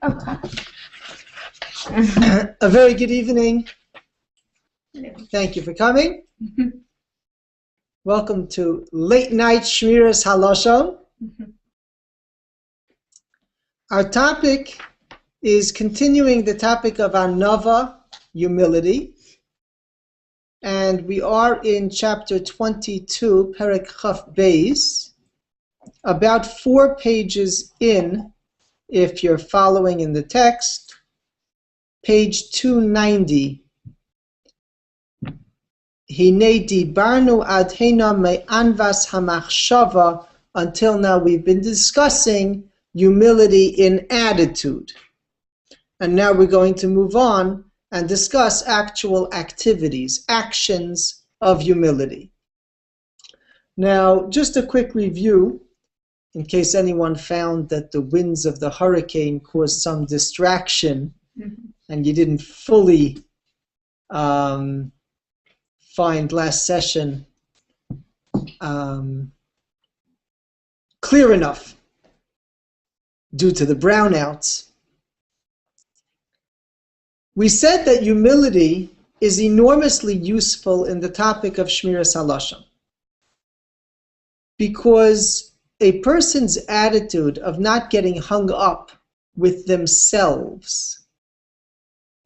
A very good evening. Thank you for coming. Welcome to Late Night Shmiras Haloshon. Our topic is continuing the topic of Anavah, humility. And we are in chapter 22, Perek Chaf Beis, about 4 pages in, if you're following in the text, page 290. Hine dibarnu ad hena me'anvas hamachshava. Until now we've been discussing humility in attitude. And now we're going to move on and discuss actual activities, actions of humility. Now, just a quick review, in case anyone found that the winds of the hurricane caused some distraction and you didn't fully find last session clear enough due to the brownouts. We said that humility is enormously useful in the topic of Shmiras Halashon, because a person's attitude of not getting hung up with themselves,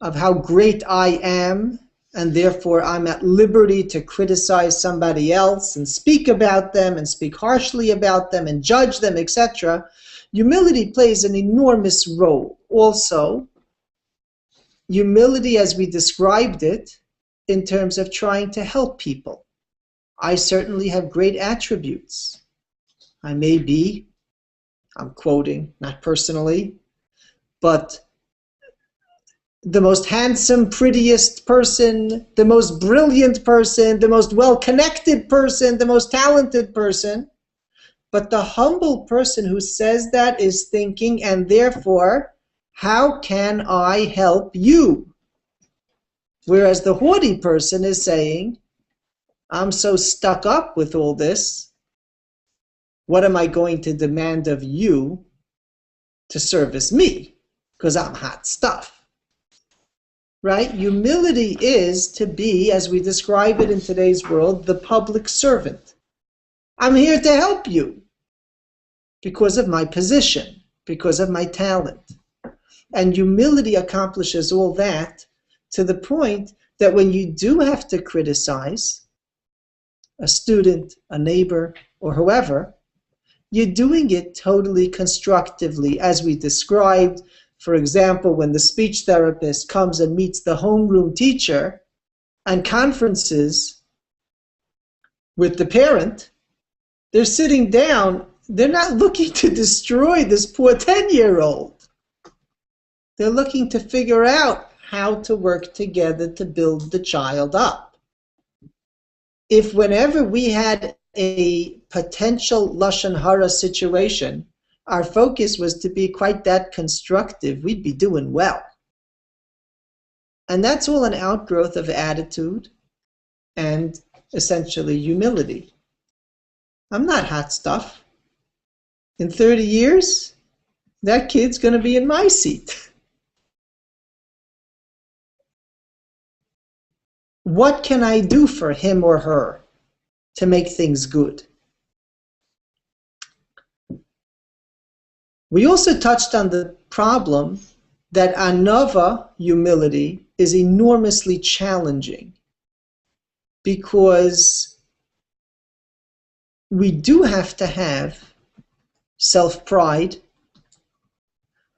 of how great I am, and therefore I'm at liberty to criticize somebody else and speak about them and speak harshly about them and judge them, etc. Humility plays an enormous role. Also, humility as we described it in terms of trying to help people. I certainly have great attributes. I may be, I'm quoting, not personally, but the most handsome, prettiest person, the most brilliant person, the most well-connected person, the most talented person. But the humble person who says that is thinking, and therefore, how can I help you? Whereas the haughty person is saying, I'm so stuck up with all this, what am I going to demand of you to service me? Because I'm hot stuff. Right? Humility is to be, as we describe it in today's world, the public servant. I'm here to help you because of my position, because of my talent. And humility accomplishes all that to the point that when you do have to criticize a student, a neighbor, or whoever, you're doing it totally constructively, as we described. For example, when the speech therapist comes and meets the homeroom teacher and conferences with the parent, they're sitting down, they're not looking to destroy this poor 10-year-old. They're looking to figure out how to work together to build the child up. If whenever we had a potential Lashon Hara situation, our focus was to be quite that constructive, we'd be doing well. And that's all an outgrowth of attitude and essentially humility. I'm not hot stuff. In 30 years, that kid's going to be in my seat. What can I do for him or her to make things good? We also touched on the problem that Anavah, humility, is enormously challenging, because we do have to have self-pride,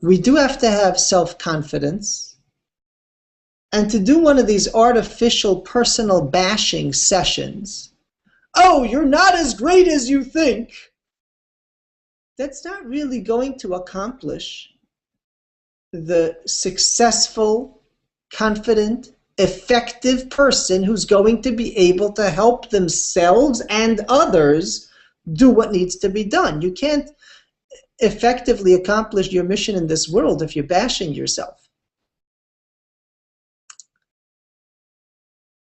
we do have to have self-confidence, and to do one of these artificial personal bashing sessions, oh, you're not as great as you think, that's not really going to accomplish the successful, confident, effective person who's going to be able to help themselves and others do what needs to be done. You can't effectively accomplish your mission in this world if you're bashing yourself.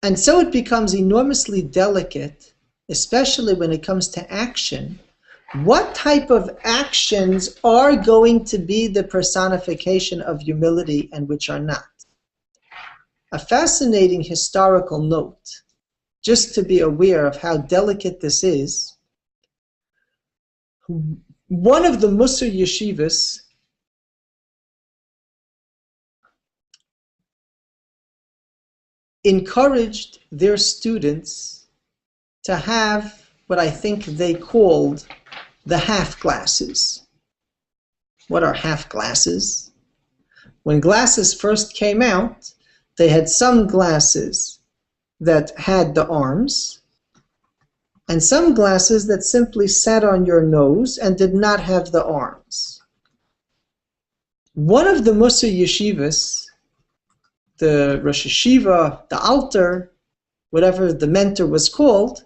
And so it becomes enormously delicate, especially when it comes to action, What type of actions are going to be the personification of humility and which are not? A fascinating historical note, just to be aware of how delicate this is. One of the Musar yeshivas encouraged their students to have what I think they called the half glasses. What are half glasses? When glasses first came out, they had some glasses that had the arms, and some glasses that simply sat on your nose and did not have the arms. One of the Musar yeshivas, the Rosh Yeshiva, the Alter, whatever the mentor was called,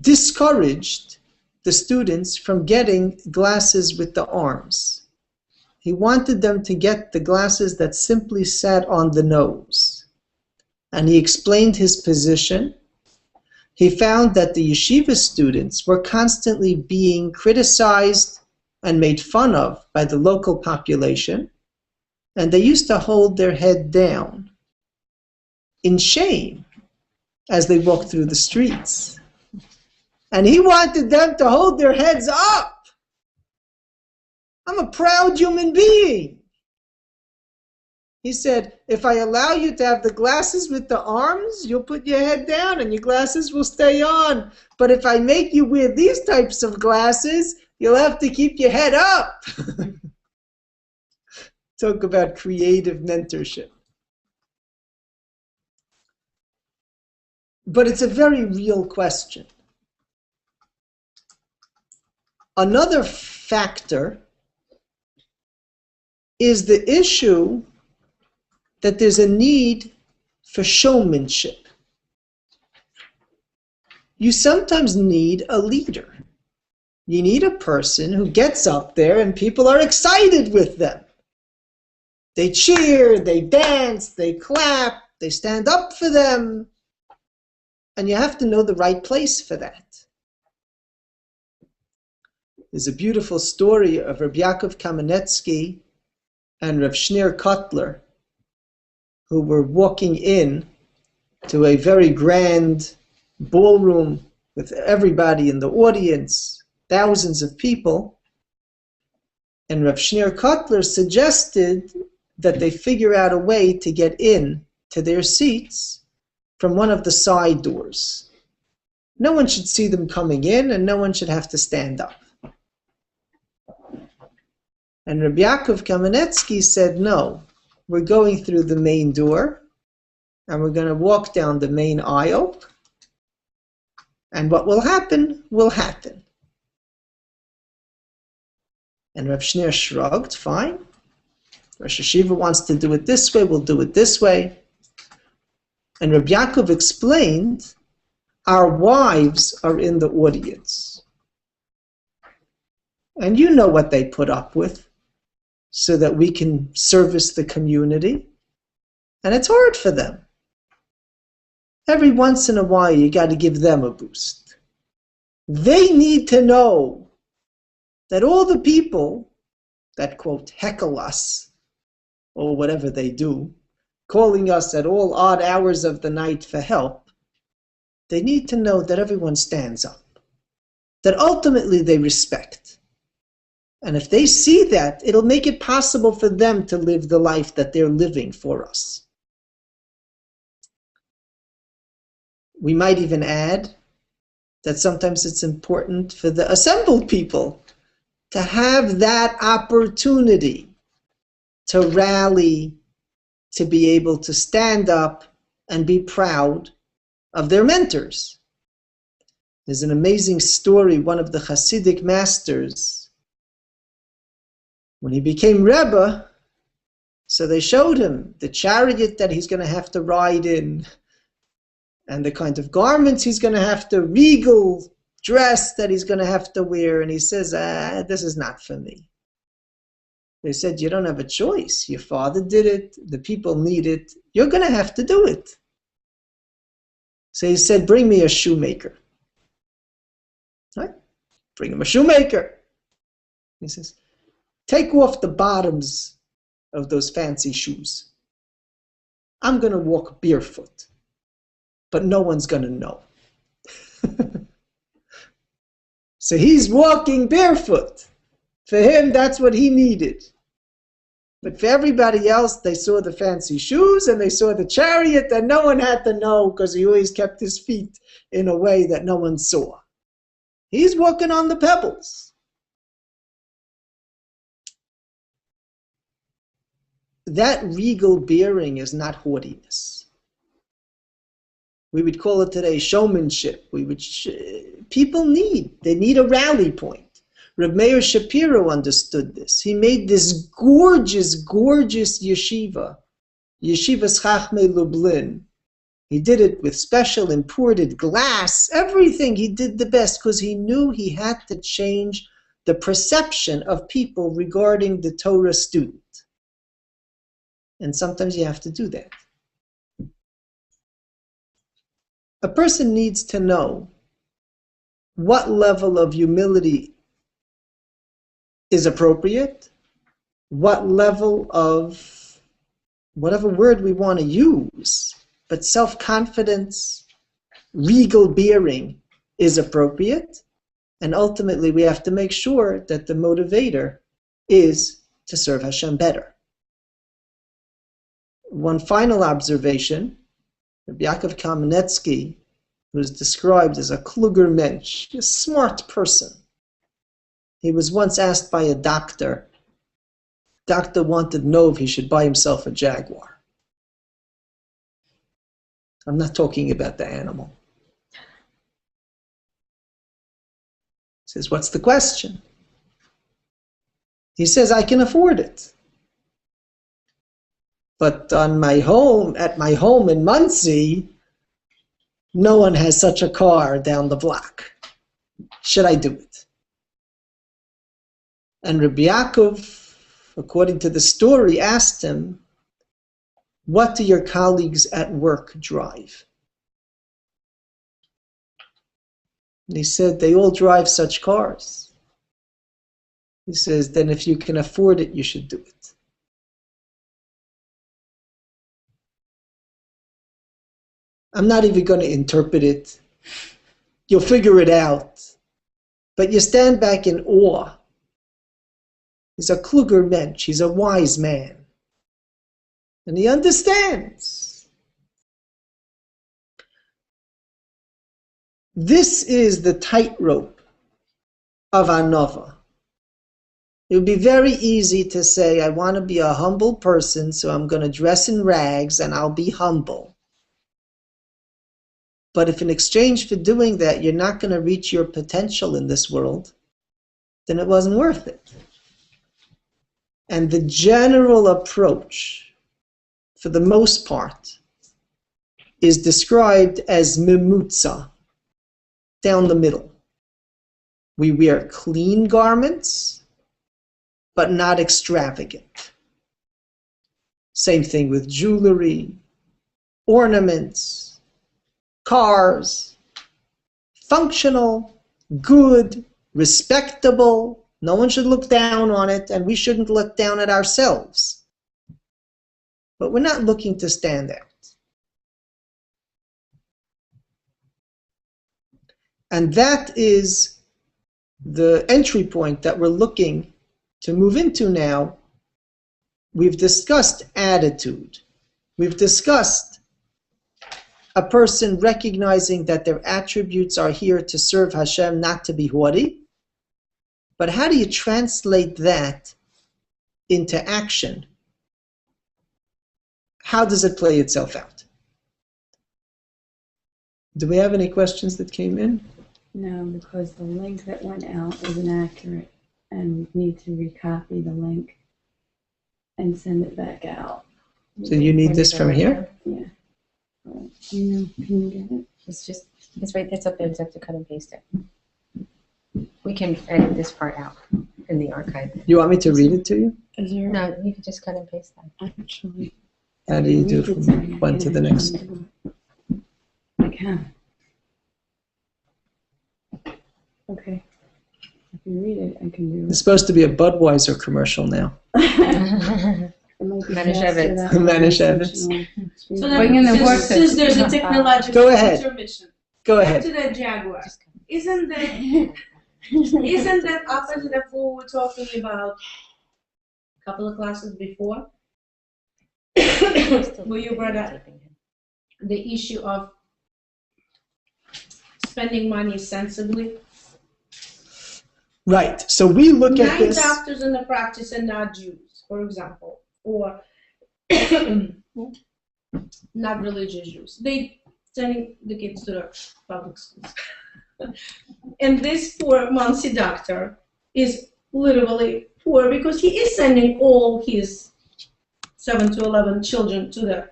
discouraged the students from getting glasses with the arms. He wanted them to get the glasses that simply sat on the nose. And he explained his position. He found that the yeshiva students were constantly being criticized and made fun of by the local population, and they used to hold their head down in shame as they walked through the streets. And he wanted them to hold their heads up. I'm a proud human being. He said, if I allow you to have the glasses with the arms, you'll put your head down and your glasses will stay on. But if I make you wear these types of glasses, you'll have to keep your head up. Talk about creative mentorship. But it's a very real question. Another factor is the issue that there's a need for showmanship. You sometimes need a leader. You need a person who gets up there and people are excited with them. They cheer, they dance, they clap, they stand up for them. And you have to know the right place for that. There's a beautiful story of Rabbi Yaakov Kamenetsky and Rav Shneur Kotler, who were walking in to a very grand ballroom with everybody in the audience, thousands of people. And Rav Shneur Kotler suggested that they figure out a way to get in to their seats from one of the side doors. No one should see them coming in, and no one should have to stand up. And Rabbi Yaakov Kamenetsky said, no, we're going through the main door, and we're going to walk down the main aisle, and what will happen, will happen. And Rav Shneur shrugged, fine. Rosh Yeshiva wants to do it this way, we'll do it this way. And Rabbi Yaakov explained, our wives are in the audience. And you know what they put up with, so that we can service the community. And it's hard for them. Every once in a while, you got to give them a boost. They need to know that all the people that, quote, heckle us, or whatever they do, calling us at all odd hours of the night for help, they need to know that everyone stands up, that ultimately they respect. And if they see that, it'll make it possible for them to live the life that they're living for us. We might even add that sometimes it's important for the assembled people to have that opportunity to rally, to be able to stand up and be proud of their mentors. There's an amazing story, one of the Hasidic masters, when he became Rebbe, so they showed him the chariot that he's going to have to ride in, and the kind of garments he's going to have to, regal dress that he's going to have to wear, and he says, this is not for me. They said, you don't have a choice. Your father did it, the people need it, you're going to have to do it. So he said, bring me a shoemaker. Right? Bring him a shoemaker. He says, take off the bottoms of those fancy shoes. I'm going to walk barefoot, but no one's going to know. So he's walking barefoot. For him, that's what he needed. But for everybody else, they saw the fancy shoes and they saw the chariot, and no one had to know because he always kept his feet in a way that no one saw. He's walking on the pebbles. That regal bearing is not haughtiness. We would call it today showmanship. People need a rally point. Reb Meir Shapiro understood this. He made this gorgeous, gorgeous yeshiva, Yeshivas Chachmei Lublin. He did it with special imported glass, everything. He did the best because he knew he had to change the perception of people regarding the Torah student. And sometimes you have to do that. A person needs to know what level of humility is appropriate, what level of, whatever word we want to use, but self-confidence, regal bearing is appropriate, and ultimately we have to make sure that the motivator is to serve Hashem better. One final observation, Rabbi Yaakov Kamenetsky, who is described as a kluger mensch, a smart person. He was once asked by a doctor. Doctor wanted to know if he should buy himself a Jaguar. I'm not talking about the animal. He says, what's the question? He says, I can afford it. But at my home in Muncie, no one has such a car down the block. Should I do it? And Rabbi Yaakov, according to the story, asked him, what do your colleagues at work drive? And he said, they all drive such cars. He says, then if you can afford it, you should do it. I'm not even going to interpret it. You'll figure it out. But you stand back in awe. He's a kluger mensch. He's a wise man. And he understands. This is the tightrope of Anavah. It would be very easy to say, I want to be a humble person, so I'm going to dress in rags and I'll be humble. But if in exchange for doing that, you're not going to reach your potential in this world, then it wasn't worth it. And the general approach, for the most part, is described as mimutza, down the middle. We wear clean garments, but not extravagant. Same thing with jewelry, ornaments, cars, functional, good, respectable. No one should look down on it, and we shouldn't look down at ourselves. But we're not looking to stand out. And that is the entry point that we're looking to move into now. We've discussed attitude. We've discussed a person recognizing that their attributes are here to serve Hashem, not to be haughty. But how do you translate that into action? How does it play itself out? Do we have any questions that came in? No, because the link that went out is inaccurate, and we need to recopy the link and send it back out. So you need this from here? Yeah. Can you get it? It's right, it's up there, just have to cut and paste it. We can edit this part out in the archive. You want me to read it to you? Is there? No, you can just cut and paste that. Actually. How do you do from one to the next? I can. Okay. If you read it, I can do It's it. supposed to be a Budweiser commercial now. It might be Manischewitz. faster that way, Manischewitz. intentional. So Bring in the then, horses. since there's a technological Go ahead. intermission, Go back ahead. to that Jaguar. Isn't that opposite of what we were talking about a couple of classes before? Where you brought up the issue of spending money sensibly. Right. So we look at 9 this. doctors in the practice are not Jews, for example, or not religious Jews. They sending the kids to the public schools. And this poor Muncie doctor is literally poor because he is sending all his 7 to 11 children to the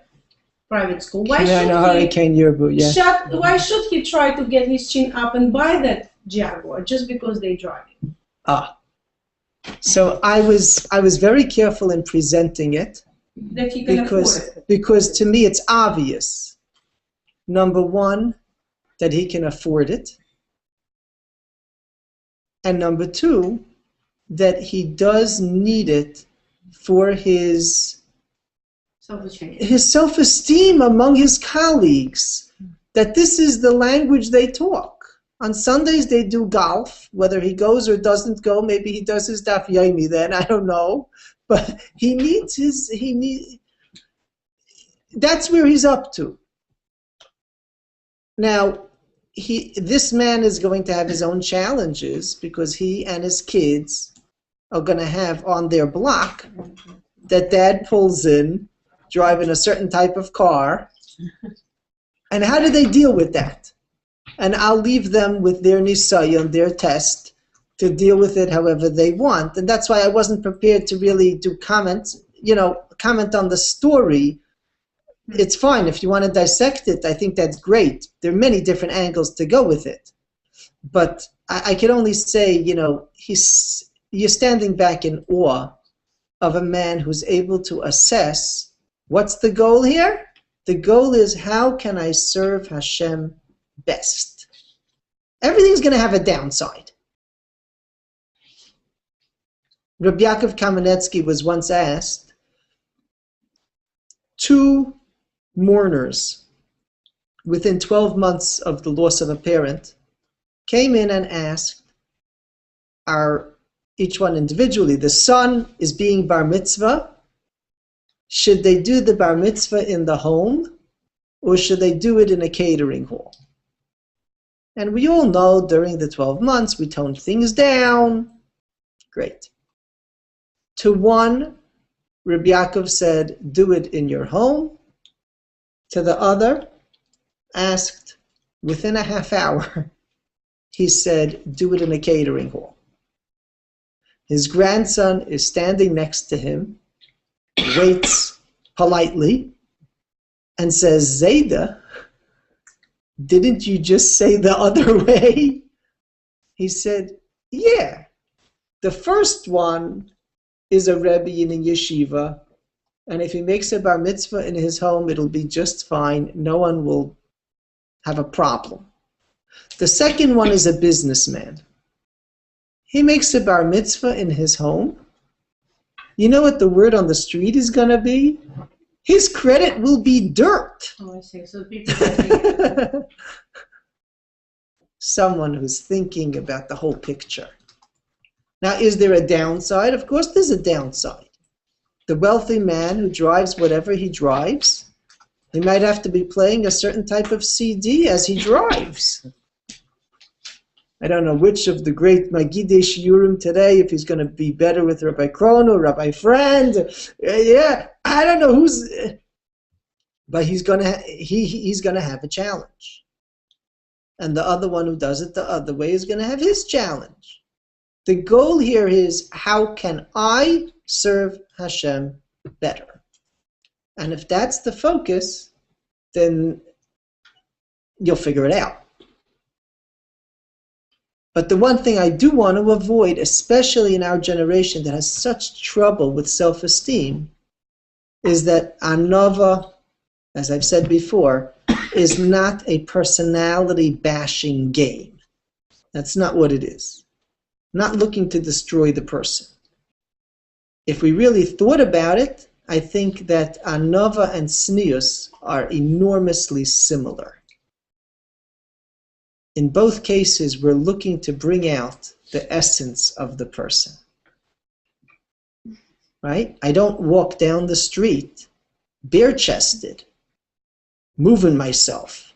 private school. Why Yeah, I know Hurricane Yearbook, yeah. why should he try to get his chin up and buy that Jaguar just because they drive it? So I was very careful in presenting it That he can afford it. because to me it's obvious. Number one, that he can afford it. And number two, that he does need it for his self-esteem among his colleagues, that this is the language they talk. On Sundays they do golf, whether he goes or doesn't go. Maybe he does his daf yomi then, I don't know. But that's where he's up to. Now, this man is going to have his own challenges because he and his kids are going to have on their block that dad pulls in driving a certain type of car. And how do they deal with that? And I'll leave them with their nisayon, their test, to deal with it however they want. And that's why I wasn't prepared to really do comments, comment on the story. It's fine. If you want to dissect it, I think that's great. There are many different angles to go with it. But I can only say, you're standing back in awe of a man who's able to assess what's the goal here? The goal is, how can I serve Hashem best? Everything's going to have a downside. Rabbi Yaakov Kamenetsky was once asked, 2 mourners within 12 months of the loss of a parent came in and asked, each one individually, the son is being bar mitzvah, should they do the bar mitzvah in the home or should they do it in a catering hall? And we all know during the 12 months we toned things down. Great. To one, Rabbi Yaakov said, do it in your home. To the other, asked within a half hour, he said, do it in a catering hall. His grandson is standing next to him, waits politely, and says, Zayda, didn't you just say the other way? He said, yeah. The first one is a Rebbe in a yeshiva, and if he makes a bar mitzvah in his home, it'll be just fine. No one will have a problem. The second one is a businessman. He makes a bar mitzvah in his home. You know what the word on the street is going to be? His credit will be dirt. Oh, I see. So people Someone who's thinking about the whole picture. Now, is there a downside? Of course there's a downside. The wealthy man who drives whatever he drives, he might have to be playing a certain type of CD as he drives. I don't know which of the great Magidei Shiurim today, if he's going to be better with Rabbi Krono, or Rabbi Friend. Yeah, I don't know who's, but he's going to have a challenge. And the other one who does it the other way is going to have his challenge. The goal here is, how can I serve Hashem better? And if that's the focus, then you'll figure it out. But the one thing I do want to avoid, especially in our generation that has such trouble with self-esteem, is that Anavah, as I've said before, is not a personality bashing game. That's not what it is. not looking to destroy the person. If we really thought about it, I think that Anavah and Tznius are enormously similar. In both cases, we're looking to bring out the essence of the person. Right? I don't walk down the street bare-chested, moving myself.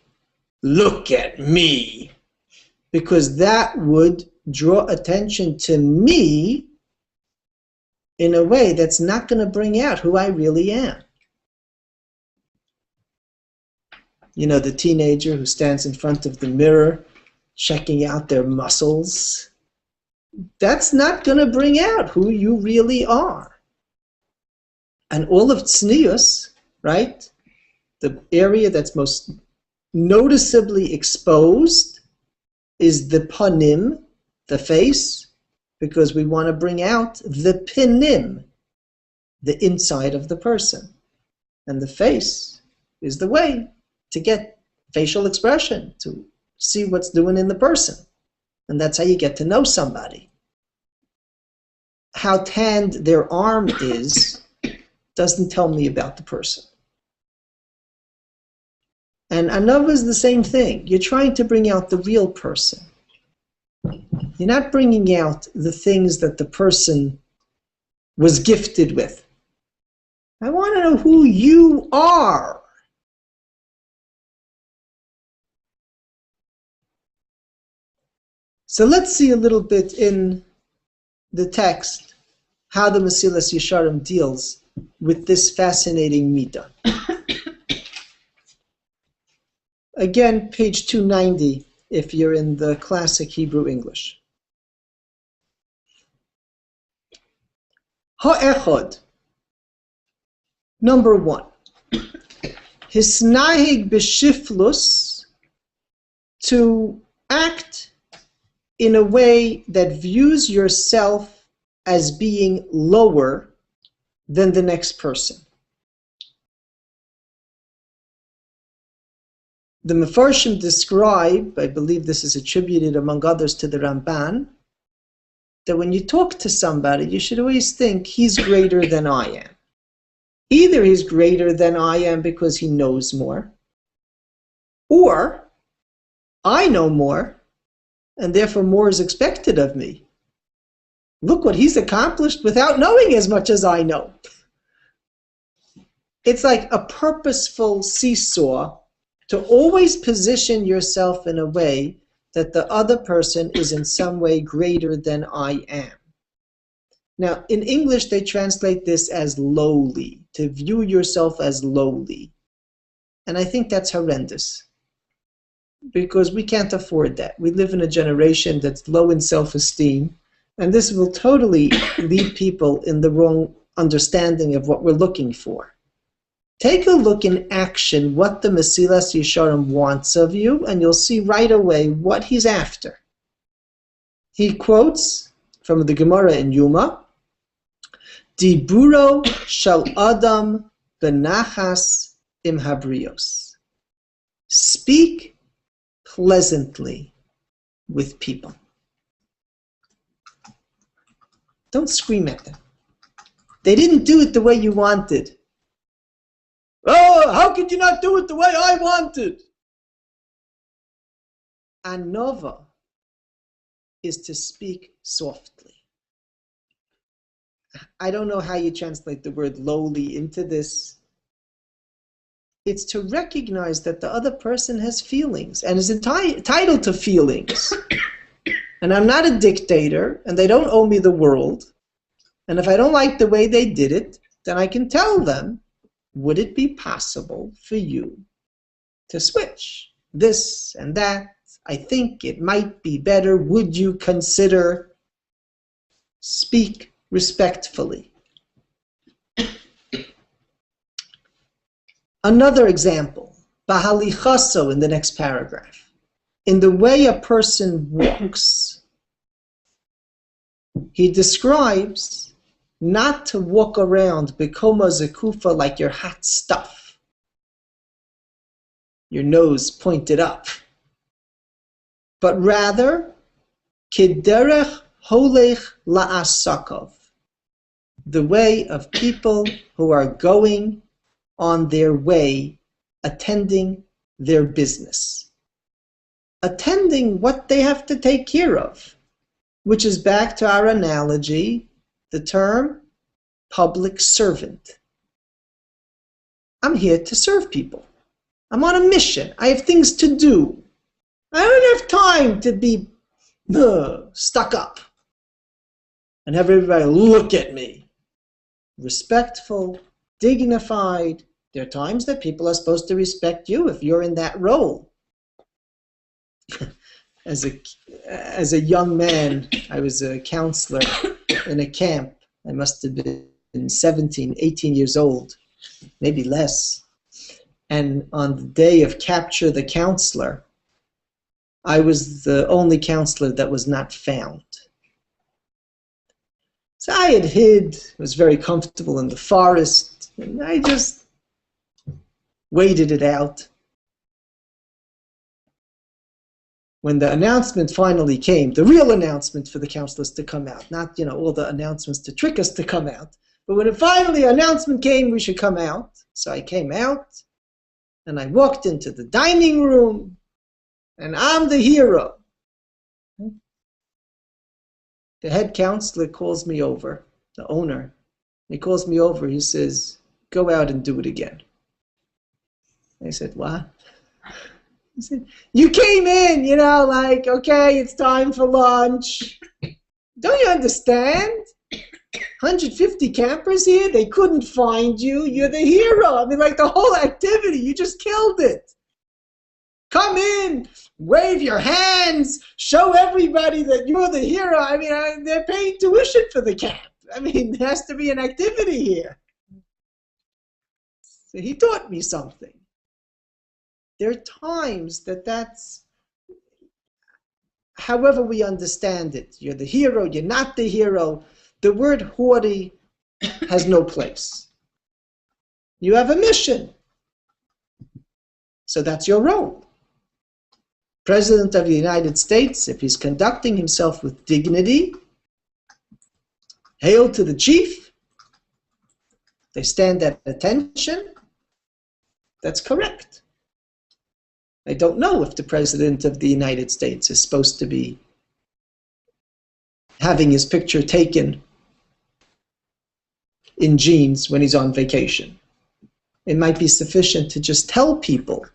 Look at me. Because that would draw attention to me in a way that's not going to bring out who I really am. You know, the teenager who stands in front of the mirror, checking out their muscles. That's not going to bring out who you really are. And all of tznius, right, the area that's most noticeably exposed is the panim, the face, because we want to bring out the pinim, the inside of the person. And the face is the way to get facial expression, to see what's doing in the person. And that's how you get to know somebody. How tanned their arm is doesn't tell me about the person. And Anavah is the same thing. You're trying to bring out the real person. You're not bringing out the things that the person was gifted with. I want to know who you are. So let's see a little bit in the text how the Mesilas Yesharim deals with this fascinating midah. Again, page 290, if you're in the classic Hebrew English. Ha'echad, number 1. Hisnahig b'shiflus, to act in a way that views yourself as being lower than the next person. The Mefarshim describe, I believe this is attributed among others to the Ramban, that when you talk to somebody, you should always think he's greater than I am. Either he's greater than I am because he knows more, or I know more, and therefore more is expected of me. Look what he's accomplished without knowing as much as I know. It's like a purposeful seesaw to always position yourself in a way that the other person is in some way greater than I am. Now, in English, they translate this as lowly, to view yourself as lowly. And I think that's horrendous, because we can't afford that. We live in a generation that's low in self-esteem, and this will totally lead people in the wrong understanding of what we're looking for. Take a look in action what the Mesilas Yesharim wants of you, and you'll see right away what he's after. He quotes from the Gemara in Yuma, Diburo shal Adam benachas im habrios. Speak pleasantly with people. Don't scream at them. They didn't do it the way you wanted. Oh, how could you not do it the way I wanted? Anavah is to speak softly. I don't know how you translate the word lowly into this. It's to recognize that the other person has feelings and is entitled to feelings. And I'm not a dictator, and they don't owe me the world. And if I don't like the way they did it, then I can tell them, would it be possible for you to switch this and that? I think it might be better. Would you consider? Speak respectfully. Another example, Bahalichaso in the next paragraph. In the way a person walks, he describes not to walk around Bekoma Zekufa like you're hot stuff, your nose pointed up, but rather Kiderech holech la'asakov, the way of people who are going on their way, attending their business, attending what they have to take care of, which is back to our analogy, the term public servant. I'm here to serve people. I'm on a mission. I have things to do. I don't have time to be stuck up and have everybody look at me. Respectful, dignified. There are times that people are supposed to respect you if you're in that role. As a young man, I was a counselor in a camp. I must have been 17, 18 years old, maybe less. And on the day of Capture the Counselor, I was the only counselor that was not found. So I had hid, was very comfortable in the forest, and I just waited it out. When the announcement finally came, the real announcement for the counselors to come out, not all the announcements to trick us to come out, but when finally announcement came we should come out, so I came out, and I walked into the dining room, and I'm the hero. The head counselor calls me over, the owner. He calls me over, he says, go out and do it again. I said, what? He said, you came in, okay, it's time for lunch. Don't you understand? 150 campers here, they couldn't find you. You're the hero. I mean, the whole activity, you just killed it. Come in, wave your hands, show everybody that you're the hero. I mean, they're paying tuition for the camp. I mean, there has to be an activity here. So he taught me something. There are times that's, however we understand it. You're the hero, you're not the hero. The word haughty has no place. You have a mission. So that's your role. President of the United States, if he's conducting himself with dignity, hail to the chief, they stand at attention, that's correct. I don't know if the President of the United States is supposed to be having his picture taken in jeans when he's on vacation. It might be sufficient to just tell people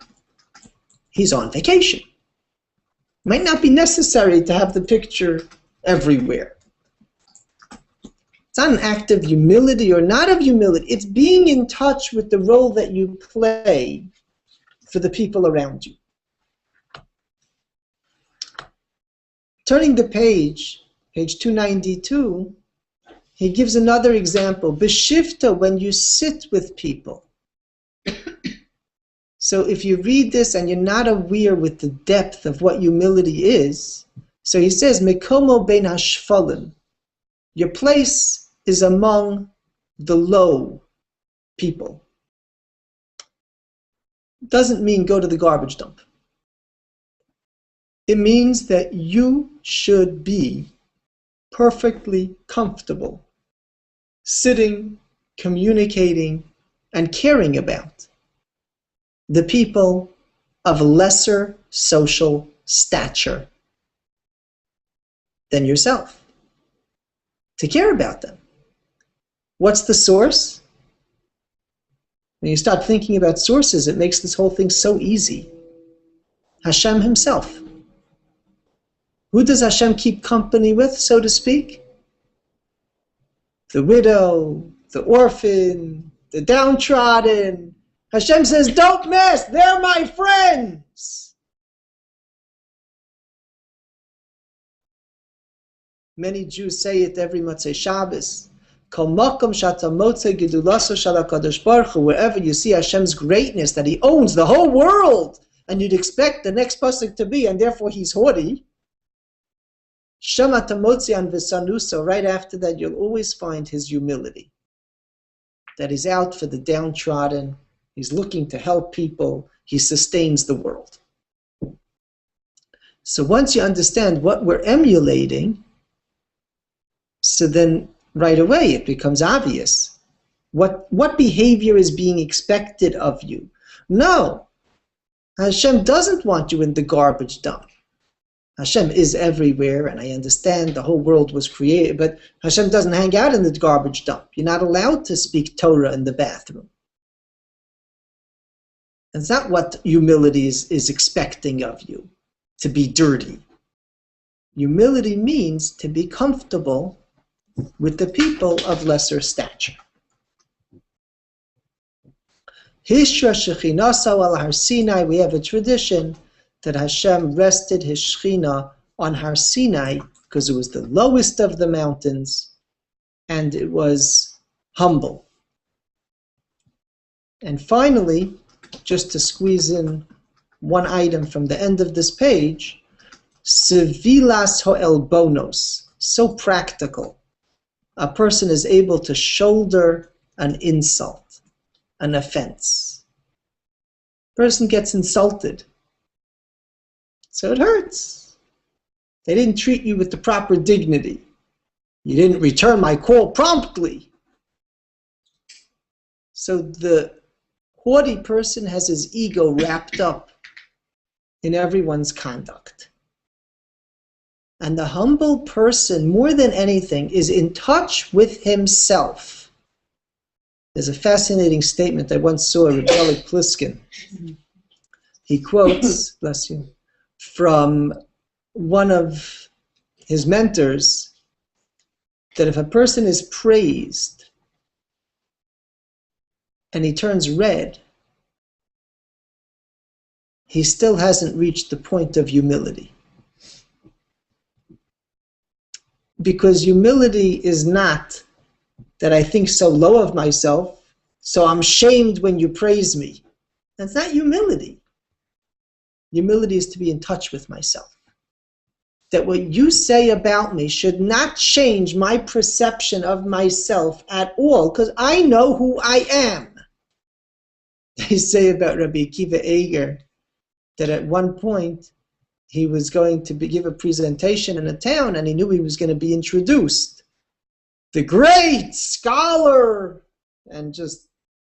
he's on vacation. It might not be necessary to have the picture everywhere. It's not an act of humility or not of humility. It's being in touch with the role that you play for the people around you. Turning the page 292, he gives another example. Beshifta, when you sit with people. So if you read this and you're not aware with the depth of what humility is, so he says, Mekomo ben hashfalim, your place is among the low people. Doesn't mean go to the garbage dump. It means that you should be perfectly comfortable sitting, communicating, and caring about the people of lesser social stature than yourself. To care about them. What's the source? When you start thinking about sources, it makes this whole thing so easy. Hashem himself. Who does Hashem keep company with, so to speak? The widow, the orphan, the downtrodden. Hashem says, don't mess, they're my friends. Many Jews say it every Motzei Shabbos. Wherever you see Hashem's greatness, that He owns the whole world, and you'd expect the next pasuk to be, and therefore He's haughty. So right after that, you'll always find His humility. That He's out for the downtrodden, He's looking to help people, He sustains the world. So once you understand what we're emulating, So then right away it becomes obvious. What behavior is being expected of you? No, Hashem doesn't want you in the garbage dump. Hashem is everywhere, and I understand the whole world was created, but Hashem doesn't hang out in the garbage dump. You're not allowed to speak Torah in the bathroom. That's not what humility is expecting of you, to be dirty. Humility means to be comfortable with the people of lesser stature. Hishra Shechinasau al Har Sinai, we have a tradition that Hashem rested his Shechina on Har Sinai because it was the lowest of the mountains and it was humble. And finally, just to squeeze in one item from the end of this page, Sevilas ho'elbonos, so practical. A person is able to shoulder an insult, an offense. Person gets insulted. So it hurts. They didn't treat you with the proper dignity. You didn't return my call promptly. So the haughty person has his ego wrapped up in everyone's conduct. And the humble person, more than anything, is in touch with himself. There's a fascinating statement I once saw Rabbi Pliskin. He quotes, bless you, from one of his mentors, that if a person is praised and he turns red, he still hasn't reached the point of humility. Because humility is not that I think so low of myself, so I'm shamed when you praise me. That's not humility. Humility is to be in touch with myself. That what you say about me should not change my perception of myself at all, because I know who I am. They say about Rabbi Akiva Eger that at one point he was going to give a presentation in a town and he knew he was going to be introduced. The great scholar! And just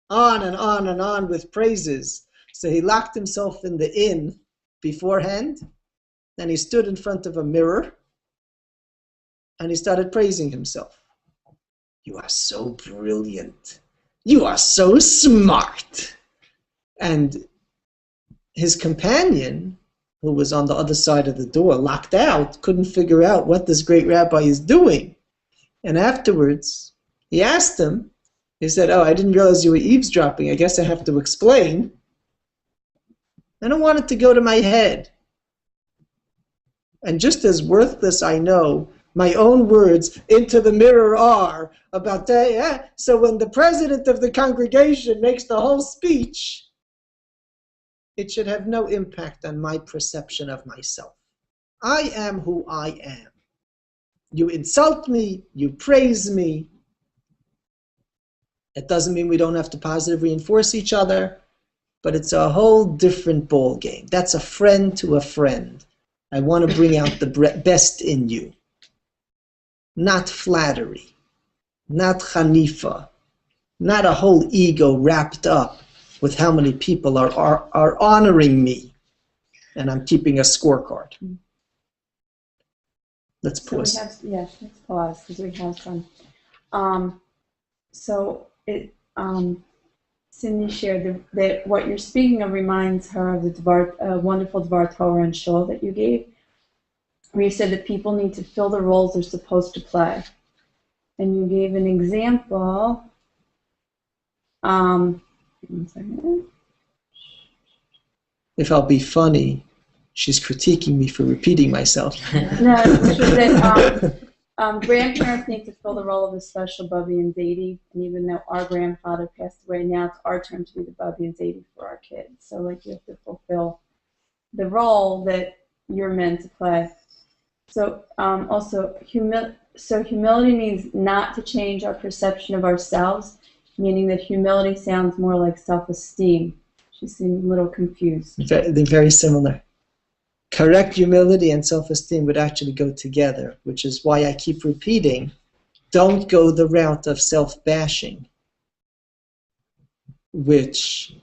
on and on and on with praises. So he locked himself in the inn beforehand, and he stood in front of a mirror and he started praising himself. You are so brilliant. You are so smart. And his companion, who was on the other side of the door, locked out, couldn't figure out what this great rabbi is doing. And afterwards, he asked him, he said, oh, I didn't realize you were eavesdropping. I guess I have to explain. I don't want it to go to my head. And just as worthless I know my own words into the mirror are about that, so when the president of the congregation makes the whole speech, it should have no impact on my perception of myself. I am who I am. You insult me, you praise me. It doesn't mean we don't have to positively reinforce each other, but it's a whole different ball game. That's a friend to a friend. I want to bring out the best in you. Not flattery, not chanifa, not a whole ego wrapped up with how many people are honoring me, and I'm keeping a scorecard. Let's pause. So let's pause because we have some. Cindy shared that what you're speaking of reminds her of the wonderful Dvar Torah and Shul that you gave, where you said that people need to fill the roles they're supposed to play. And you gave an example. One second. If I'll be funny, she's critiquing me for repeating myself. No, which was that grandparents need to fill the role of the special Bubby and Zadie, and even though our grandfather passed away, now it's our turn to be the Bubby and Zadie for our kids. So, like, you have to fulfill the role that you're meant to play. So, also, humility means not to change our perception of ourselves, meaning that humility sounds more like self-esteem. She seemed a little confused. They're very similar. Correct humility and self-esteem would actually go together, which is why I keep repeating don't go the route of self-bashing, which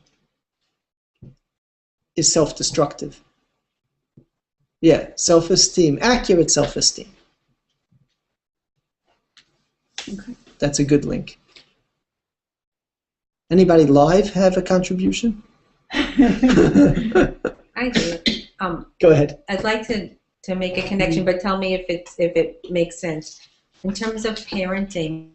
is self-destructive. Yeah, self-esteem, accurate self-esteem. Okay. That's a good link. Anybody live have a contribution? I do. Go ahead. I'd like to make a connection, but tell me if it makes sense. In terms of parenting,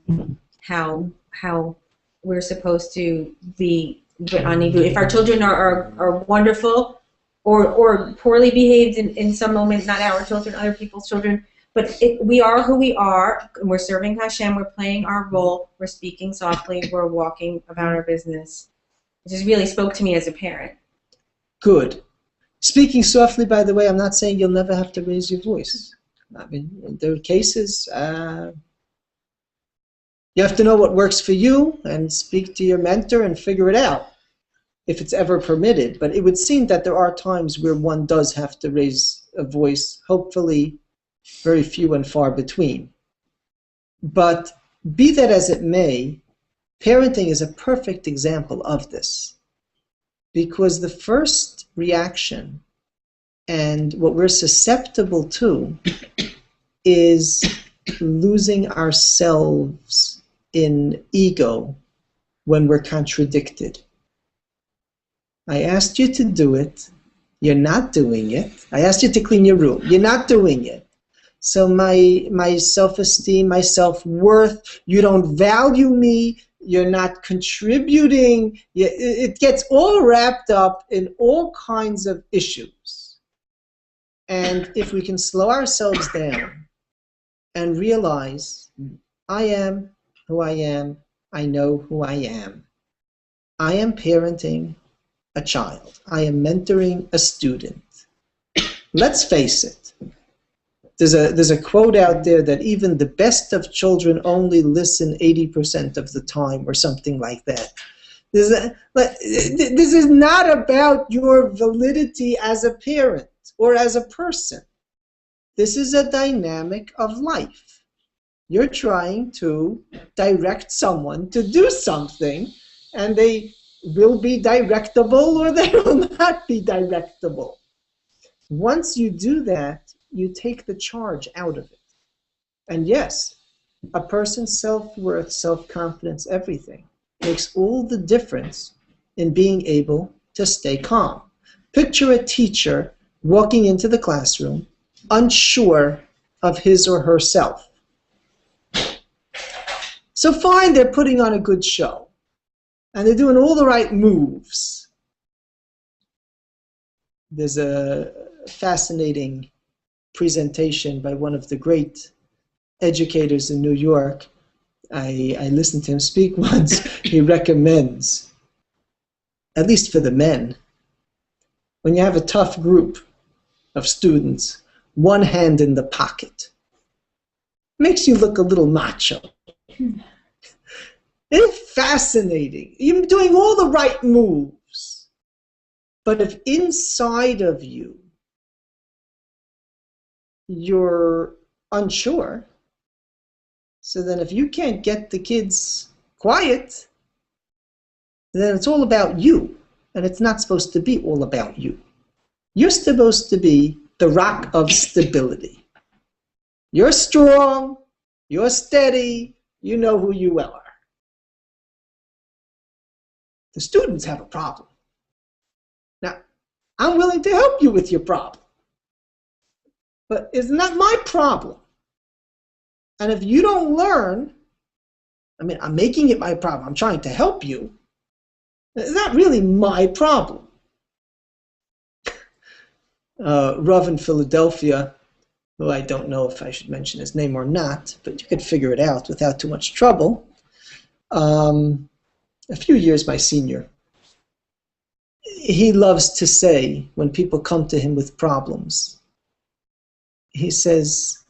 how we're supposed to be on even if our children are wonderful or poorly behaved in some moment, not our children, other people's children, but we are who we are, and we're serving Hashem, we're playing our role, we're speaking softly, we're walking about our business. It just really spoke to me as a parent. Good. Speaking softly, by the way, I'm not saying you'll never have to raise your voice. I mean, there are cases, you have to know what works for you and speak to your mentor and figure it out, if it's ever permitted. But it would seem that there are times where one does have to raise a voice, hopefully very few and far between. But be that as it may, parenting is a perfect example of this. Because the first reaction and what we're susceptible to is losing ourselves in ego when we're contradicted. I asked you to do it. You're not doing it. I asked you to clean your room. You're not doing it. So my self-esteem, my self-worth, you don't value me, you're not contributing. It gets all wrapped up in all kinds of issues. And if we can slow ourselves down and realize, I am who I am, I know who I am. I am parenting a child. I am mentoring a student. Let's face it. There's a quote out there that even the best of children only listen 80% of the time, or something like that. This is not about your validity as a parent or as a person. This is a dynamic of life. You're trying to direct someone to do something, and they will be directable or they will not be directable. Once you do that, you take the charge out of it. And yes, a person's self-worth, self-confidence, everything makes all the difference in being able to stay calm. Picture a teacher walking into the classroom, unsure of his or herself. So fine, they're putting on a good show, and they're doing all the right moves. There's a fascinating presentation by one of the great educators in New York. I listened to him speak once. He recommends, at least for the men, when you have a tough group of students, one hand in the pocket. Makes you look a little macho. It's fascinating. You're doing all the right moves. But if inside of you you're unsure, so then if you can't get the kids quiet, then it's all about you, and it's not supposed to be all about you. You're supposed to be the rock of stability. You're strong, you're steady, you know who you are. The students have a problem. Now, I'm willing to help you with your problem. But it's not my problem. And if you don't learn, I mean, I'm making it my problem. I'm trying to help you. It's not really my problem. Rav in Philadelphia, who I don't know if I should mention his name or not, but you could figure it out without too much trouble. A few years my senior. He loves to say, when people come to him with problems, he says,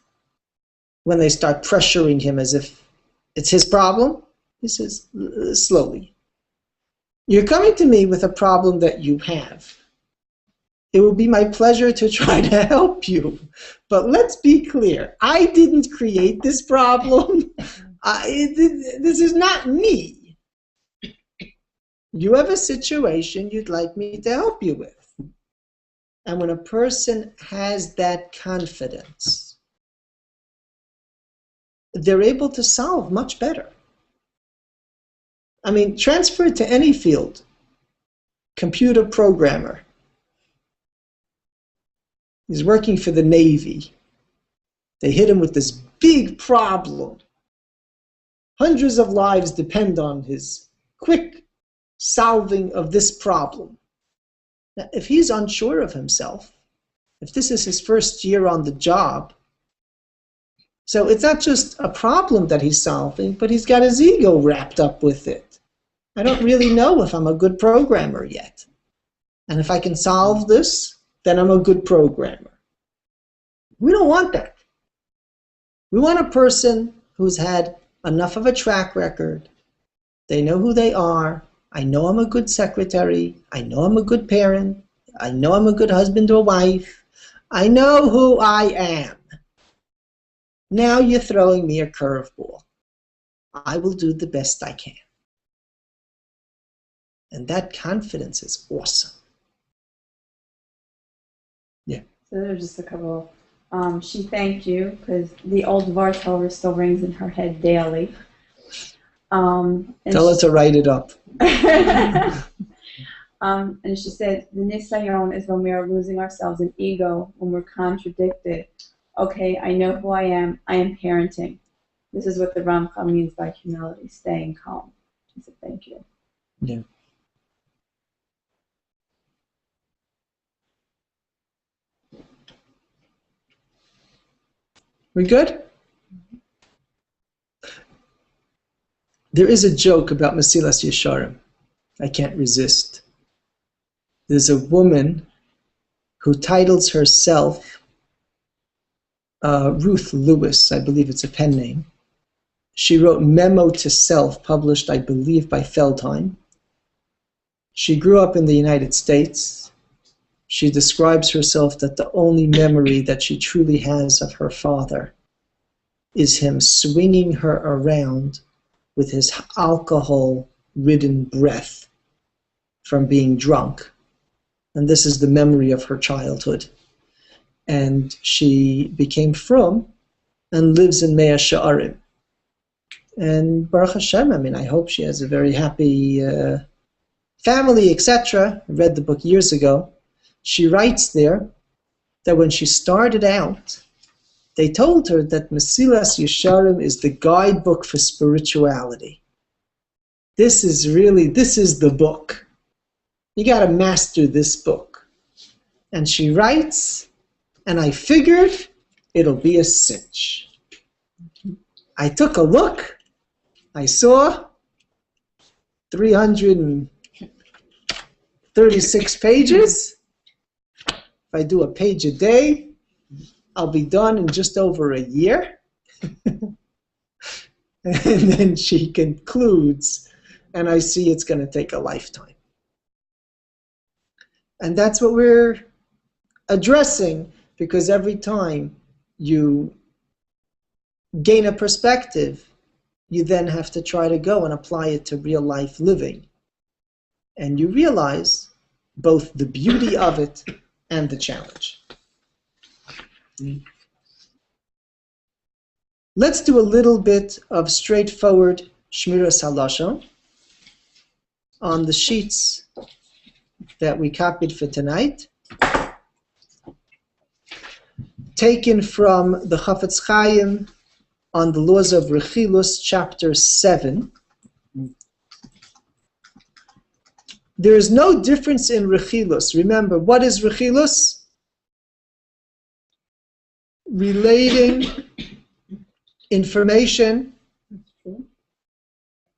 when they start pressuring him as if it's his problem, he says, slowly, you're coming to me with a problem that you have. It will be my pleasure to try to help you. But let's be clear, I didn't create this problem. This is not me. You have a situation you'd like me to help you with. And when a person has that confidence, they're able to solve much better. I mean, transfer it to any field. Computer programmer. He's working for the Navy. They hit him with this big problem. Hundreds of lives depend on his quick solving of this problem. Now, if he's unsure of himself, if this is his first year on the job, so it's not just a problem that he's solving, but he's got his ego wrapped up with it. I don't really know if I'm a good programmer yet. And if I can solve this, then I'm a good programmer. We don't want that. We want a person who's had enough of a track record. They know who they are. I know I'm a good secretary. I know I'm a good parent. I know I'm a good husband or wife. I know who I am. Now you're throwing me a curveball. I will do the best I can. And that confidence is awesome. Yeah. So there's just a couple. She thanked you because the old Vartover still rings in her head daily. Tell her to write it up. And she said, the nisayon is when we are losing ourselves in ego, when we're contradicted. Okay, I know who I am parenting. This is what the Ramcha means by humility, staying calm. She said, thank you. Yeah. We good? There is a joke about Mesilas Yesharim. I can't resist. There's a woman who titles herself Ruth Lewis. I believe it's a pen name. She wrote Memo to Self, published, I believe, by Feldheim. She grew up in the United States. She describes herself that the only memory that she truly has of her father is him swinging her around with his alcohol-ridden breath from being drunk. And this is the memory of her childhood. And she became frum and lives in Mea Sha'arim. And Baruch Hashem, I mean, I hope she has a very happy family, etc. I read the book years ago. She writes there that when she started out, they told her that Mesilas Yesharim is the guidebook for spirituality. This is the book. You got to master this book. And she writes, and I figured it'll be a cinch. I took a look. I saw 336 pages. If I do a page a day, I'll be done in just over a year. And then she concludes, and I see it's going to take a lifetime. And that's what we're addressing, because every time you gain a perspective, you then have to try to go and apply it to real life living. And you realize both the beauty of it and the challenge. Let's do a little bit of straightforward Shmiras Halashon on the sheets that we copied for tonight, taken from the Chafetz Chaim on the laws of Rechilus, chapter 7. There is no difference in Rechilus. Remember, what is Rechilus? Relating information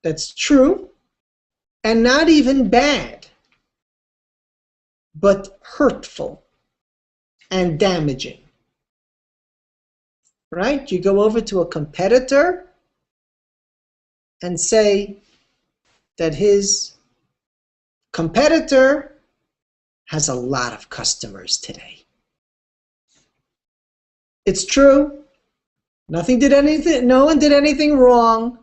that's true and not even bad, but hurtful and damaging. Right? You go over to a competitor and say that his competitor has a lot of customers today. It's true. No one did anything wrong.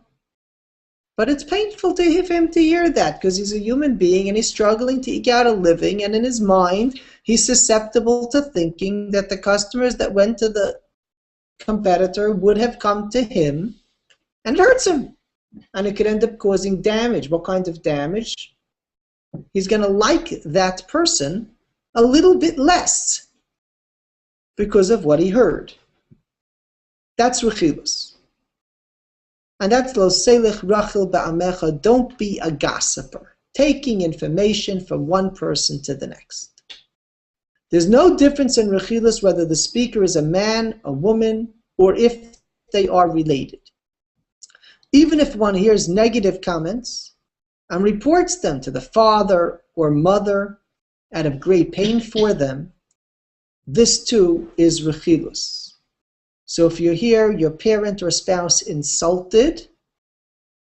But it's painful to him to hear that because he's a human being and he's struggling to eke out a living, and in his mind he's susceptible to thinking that the customers that went to the competitor would have come to him, and it hurts him. And it could end up causing damage. What kind of damage? He's going to like that person a little bit less because of what he heard. That's rechilus. And that's lo selech rachil ba'amecha. Don't be a gossiper, taking information from one person to the next. There's no difference in rechilus whether the speaker is a man, a woman, or if they are related. Even if one hears negative comments and reports them to the father or mother out of great pain for them, this too is rechilus. So if you hear your parent or spouse insulted,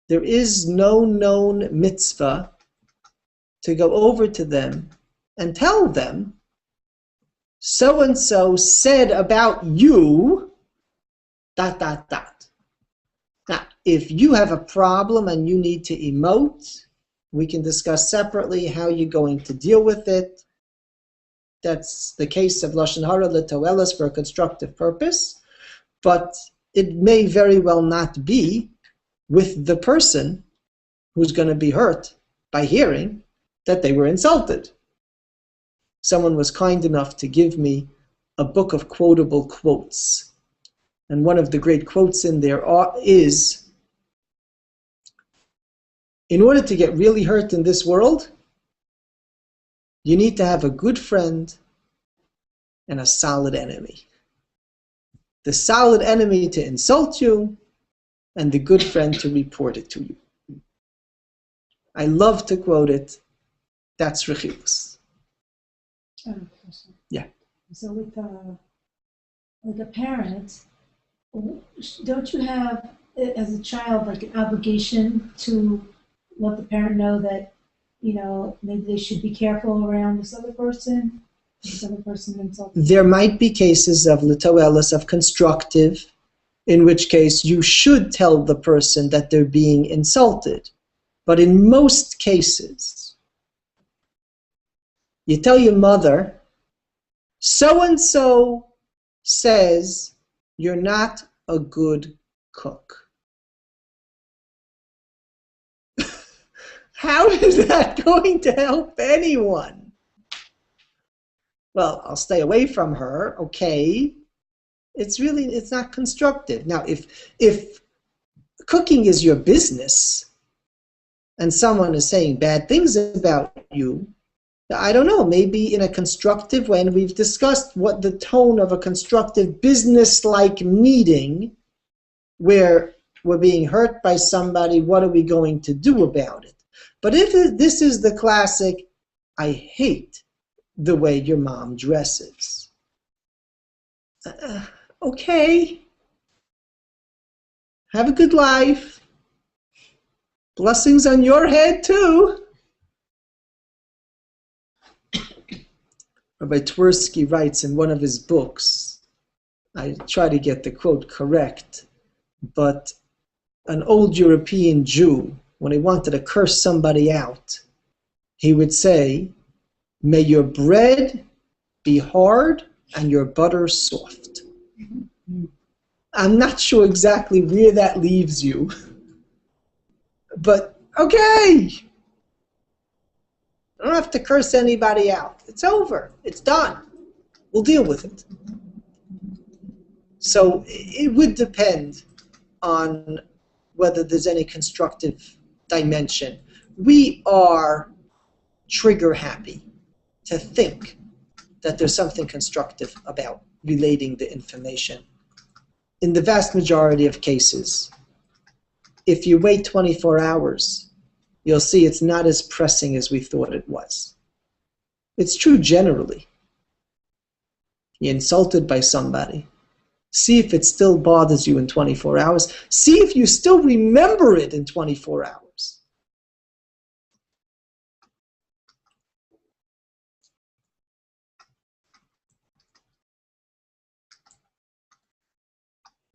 there is no known mitzvah to go over to them and tell them, so-and-so said about you, ... Now, if you have a problem and you need to emote, we can discuss separately how you're going to deal with it. That's the case of Lashon Hara L'Toelas for a constructive purpose. But it may very well not be with the person who's going to be hurt by hearing that they were insulted. Someone was kind enough to give me a book of quotable quotes. And one of the great quotes in there is, in order to get really hurt in this world, you need to have a good friend and a solid enemy. The solid enemy to insult you, and the good friend to report it to you. I love to quote it. That's rechilus. I have a question. Yeah. So with like a parent, don't you have, as a child, like an obligation to let the parent know that, maybe they should be careful around this other person? This other person insulted. There might be cases of l'toelas, of constructive, in which case you should tell the person that they're being insulted. But in most cases, you tell your mother, so-and-so says you're not a good cook. How is that going to help anyone? Well, I'll stay away from her, okay. It's not constructive. Now, if cooking is your business and someone is saying bad things about you, I don't know, maybe in a constructive way, and we've discussed what the tone of a constructive business-like meeting where we're being hurt by somebody, what are we going to do about it? But if this is the classic, I hate the way your mom dresses. Okay. Have a good life. Blessings on your head too. Rabbi Twersky writes in one of his books, I try to get the quote correct, but an old European Jew, when he wanted to curse somebody out, he would say, may your bread be hard and your butter soft. I'm not sure exactly where that leaves you, but okay. I don't have to curse anybody out. It's over. It's done. We'll deal with it. So it would depend on whether there's any constructive dimension. We are trigger happy to think that there's something constructive about relating the information. In the vast majority of cases, if you wait 24 hours, you'll see it's not as pressing as we thought it was. It's true generally. You're insulted by somebody. See if it still bothers you in 24 hours. See if you still remember it in 24 hours.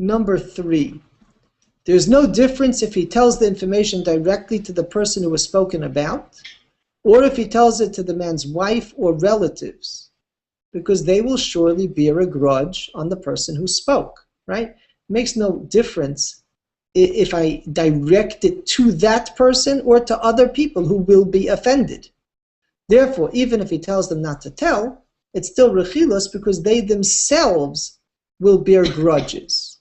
Number 3. There's no difference if he tells the information directly to the person who was spoken about, or if he tells it to the man's wife or relatives, because they will surely bear a grudge on the person who spoke, right? It makes no difference if I direct it to that person or to other people who will be offended. Therefore, even if he tells them not to tell, it's still rechilos because they themselves will bear grudges.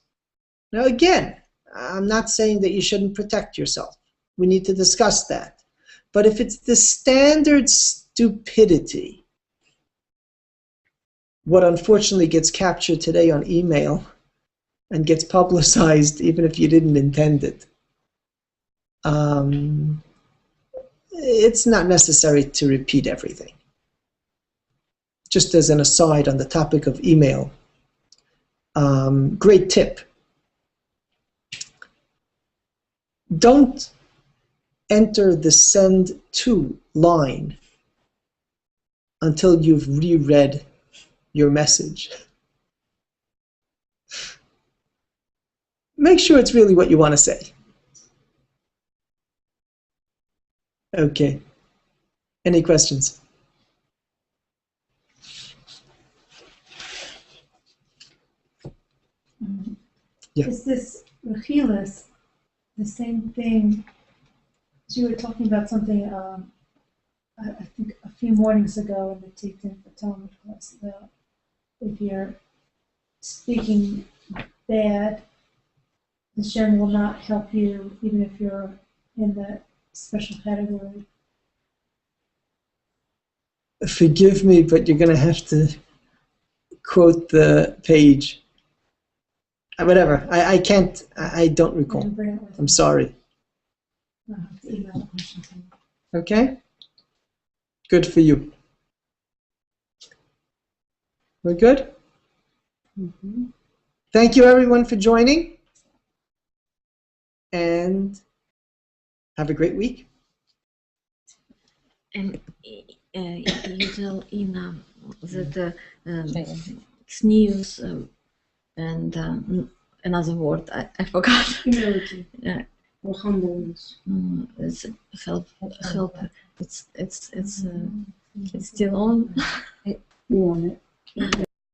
Now again, I'm not saying that you shouldn't protect yourself. We need to discuss that. But if it's the standard stupidity, what unfortunately gets captured today on email and gets publicized even if you didn't intend it, it's not necessary to repeat everything. Just as an aside on the topic of email, great tip. Don't enter the send to line until you've reread your message. Make sure it's really what you want to say. Okay. Any questions? Yeah. Is this rechilas the same thing as you were talking about something, I think a few mornings ago in the Tikkun for Talmud class, about if you're speaking bad, the Shem will not help you even if you're in that special category. Forgive me, but you're going to have to quote the page. Whatever. I can't. I don't recall. I'm sorry. I'll have to email the question to you. Okay? Good for you. We're good? Mm-hmm. Thank you, everyone, for joining. And have a great week. And you tell Ina that it's news and another word I forgot. Humility. Yeah. Or humbleness. It's help. It's still on. You want it.